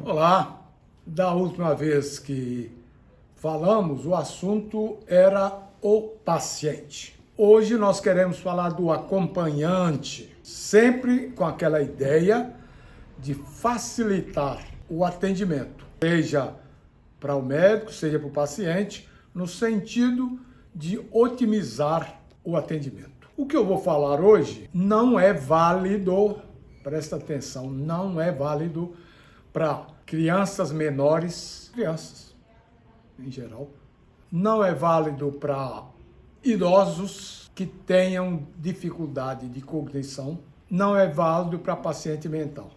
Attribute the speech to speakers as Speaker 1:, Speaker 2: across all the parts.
Speaker 1: Olá, da última vez que falamos, o assunto era o paciente. Hoje nós queremos falar do acompanhante, sempre com aquela ideia de facilitar o atendimento, seja para o médico, seja para o paciente, no sentido de otimizar o atendimento. O que eu vou falar hoje não é válido, presta atenção, não é válido para crianças menores, crianças em geral, não é válido para idosos que tenham dificuldade de cognição, não é válido para paciente mental.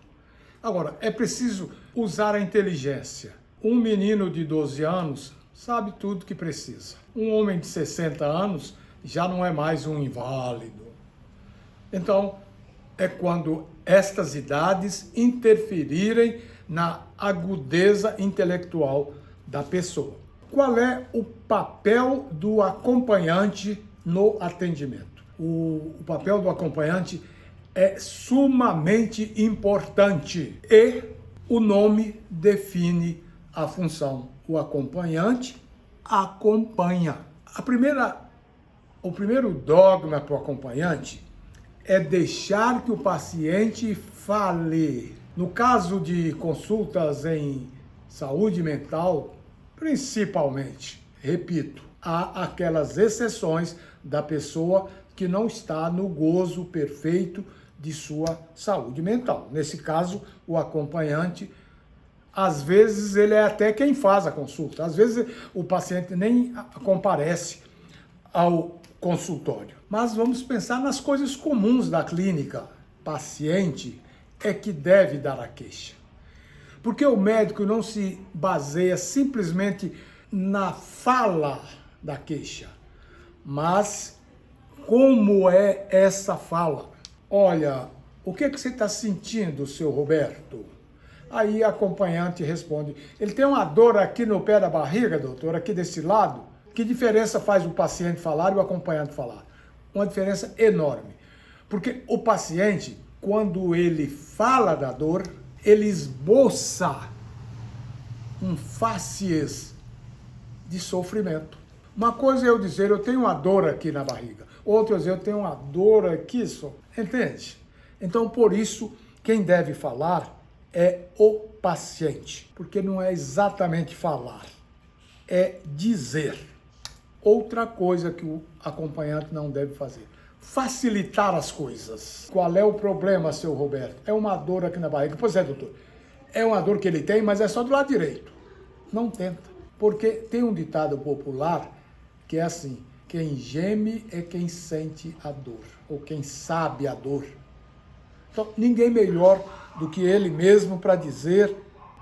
Speaker 1: Agora, é preciso usar a inteligência. Um menino de 12 anos sabe tudo que precisa. Um homem de 60 anos já não é mais um inválido. Então, é quando estas idades interferirem na agudeza intelectual da pessoa. Qual é o papel do acompanhante no atendimento? O papel do acompanhante é sumamente importante e o nome define a função. O acompanhante acompanha. O primeiro dogma para o acompanhante é deixar que o paciente fale. No caso de consultas em saúde mental, principalmente, repito, há aquelas exceções da pessoa que não está no gozo perfeito de sua saúde mental. Nesse caso, o acompanhante, às vezes, ele é até quem faz a consulta. Às vezes, o paciente nem comparece ao consultório. Mas vamos pensar nas coisas comuns da clínica. Paciente é que deve dar a queixa. Porque o médico não se baseia simplesmente na fala da queixa, mas como é essa fala. Olha, o que você está sentindo, seu Roberto? Aí a acompanhante responde, ele tem uma dor aqui no pé da barriga, doutor, aqui desse lado. Que diferença faz o paciente falar e o acompanhante falar? Uma diferença enorme. Porque o paciente, quando ele fala da dor, ele esboça um facies de sofrimento. Uma coisa é eu dizer, eu tenho uma dor aqui na barriga. Outra é eu tenho uma dor aqui, só. Entende? Então, por isso, quem deve falar é o paciente. Porque não é exatamente falar, é dizer. Outra coisa que o acompanhante não deve fazer, facilitar as coisas. Qual é o problema, seu Roberto? É uma dor aqui na barriga. Pois é, doutor. É uma dor que ele tem, mas é só do lado direito. Não tenta. Porque tem um ditado popular que é assim, quem geme é quem sente a dor, ou quem sabe a dor. Então, ninguém melhor do que ele mesmo para dizer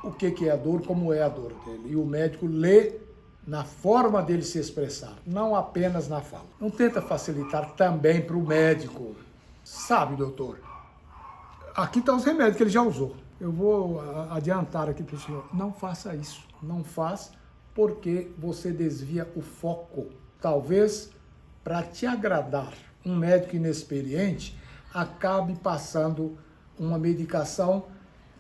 Speaker 1: o que é a dor, como é a dor dele. E o médico lê na forma dele se expressar, não apenas na fala. Não tenta facilitar também para o médico. Sabe, doutor, aqui estão os remédios que ele já usou. Eu vou adiantar aqui para o senhor. Não faça isso. Não faz porque você desvia o foco. Talvez, para te agradar, um médico inexperiente acabe passando uma medicação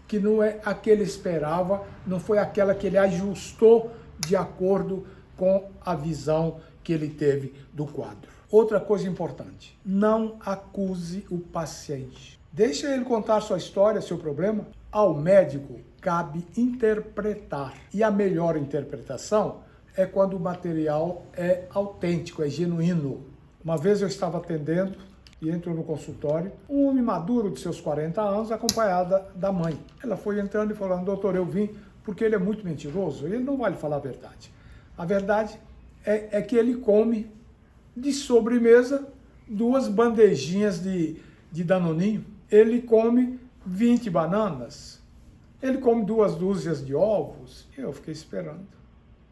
Speaker 1: que não é a que ele esperava, não foi aquela que ele ajustou de acordo com a visão que ele teve do quadro. Outra coisa importante, não acuse o paciente. Deixa ele contar sua história, seu problema. Ao médico cabe interpretar. E a melhor interpretação é quando o material é autêntico, é genuíno. Uma vez eu estava atendendo e entrou no consultório, um homem maduro de seus 40 anos, acompanhada da mãe. Ela foi entrando e falando, doutor, eu vim porque ele é muito mentiroso, ele não vai lhe falar a verdade. A verdade é que ele come de sobremesa 2 bandejinhas de Danoninho, ele come 20 bananas, ele come 2 dúzias de ovos. Eu fiquei esperando.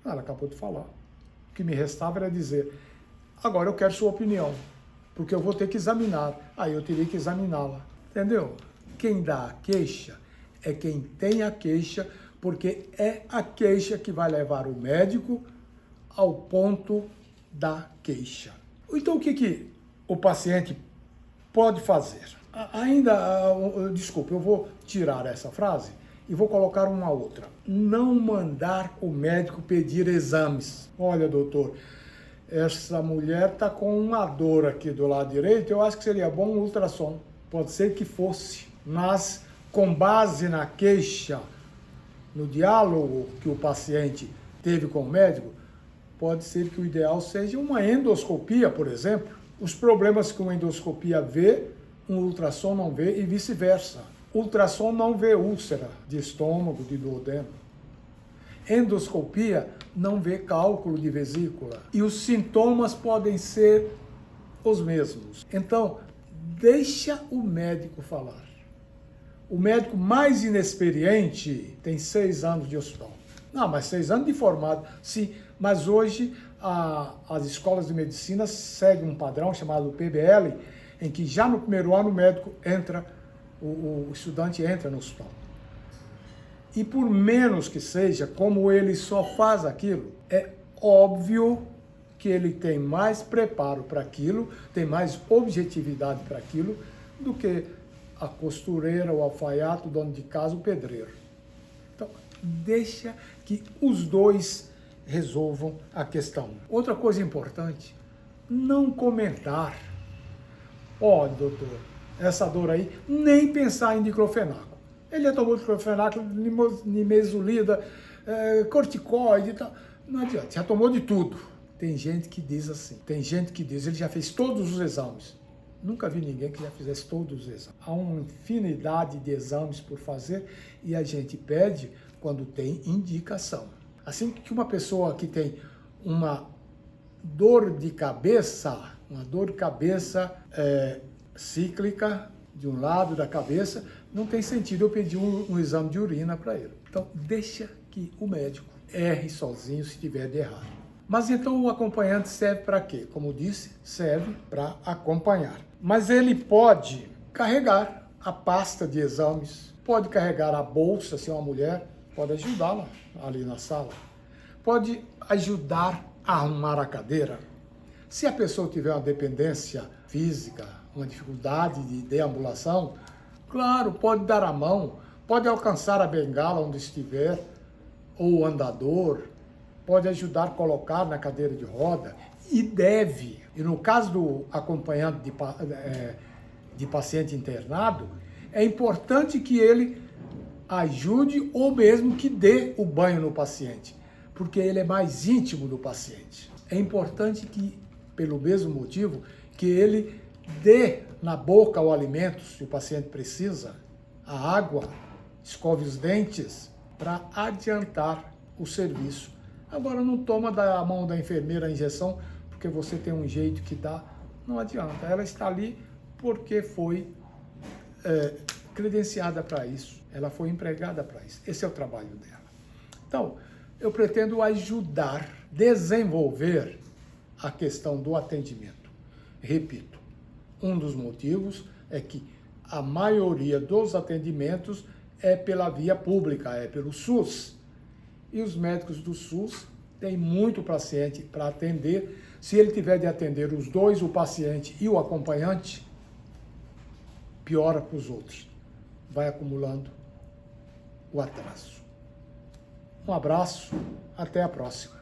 Speaker 1: Ela acabou de falar. O que me restava era dizer, agora eu quero sua opinião, porque eu vou ter que examinar. Aí eu teria que examiná-la. Entendeu? Quem dá a queixa é quem tem a queixa, porque é a queixa que vai levar o médico ao ponto da queixa. Então, o que o paciente pode fazer? Desculpa, eu vou tirar essa frase E vou colocar uma outra. Não mandar o médico pedir exames. Olha, doutor, essa mulher está com uma dor aqui do lado direito, eu acho que seria bom um ultrassom. Pode ser que fosse, mas com base na queixa, no diálogo que o paciente teve com o médico, pode ser que o ideal seja uma endoscopia, por exemplo. Os problemas que uma endoscopia vê, um ultrassom não vê e vice-versa. Ultrassom não vê úlcera de estômago, de duodeno. Endoscopia não vê cálculo de vesícula. E os sintomas podem ser os mesmos. Então, deixa o médico falar. O médico mais inexperiente tem 6 anos de hospital. Não, mas 6 anos de formado. Sim, mas hoje as escolas de medicina seguem um padrão chamado PBL, em que já no primeiro ano o médico entra, o estudante entra no hospital. E por menos que seja, como ele só faz aquilo, é óbvio que ele tem mais preparo para aquilo, tem mais objetividade para aquilo, do que a costureira, o alfaiate, o dono de casa, o pedreiro. Então, deixa que os dois resolvam a questão. Outra coisa importante, não comentar. Olha, doutor, essa dor aí, nem pensar em diclofenaco. Ele já tomou diclofenaco, nimesulida, corticoide e tal. Não adianta, já tomou de tudo. Tem gente que diz assim, tem gente que diz, ele já fez todos os exames. Nunca vi ninguém que já fizesse todos os exames. Há uma infinidade de exames por fazer e a gente pede quando tem indicação. Assim que uma pessoa que tem uma dor de cabeça, cíclica de um lado da cabeça, não tem sentido eu pedir um exame de urina para ele. Então, deixa que o médico erre sozinho se tiver de errar. Mas então o acompanhante serve para quê? Como disse, serve para acompanhar. Mas ele pode carregar a pasta de exames, pode carregar a bolsa, se é uma mulher, pode ajudá-la ali na sala. Pode ajudar a arrumar a cadeira. Se a pessoa tiver uma dependência física, uma dificuldade de deambulação, claro, pode dar a mão, pode alcançar a bengala onde estiver, ou o andador, pode ajudar a colocar na cadeira de roda e deve. E no caso do acompanhante de paciente internado, é importante que ele ajude ou mesmo que dê o banho no paciente, porque ele é mais íntimo do paciente. É importante que, pelo mesmo motivo, que ele dê na boca o alimento, se o paciente precisa, a água, escove os dentes, para adiantar o serviço. Agora, não toma da mão da enfermeira a injeção, porque você tem um jeito que dá, não adianta. Ela está ali porque foi credenciada para isso, ela foi empregada para isso. Esse é o trabalho dela. Então, eu pretendo ajudar, desenvolver a questão do atendimento. Repito, um dos motivos é que a maioria dos atendimentos é pela via pública, é pelo SUS. E os médicos do SUS têm muito paciente para atender. Se ele tiver de atender os dois, o paciente e o acompanhante, piora para os outros. Vai acumulando o atraso. Um abraço, até a próxima.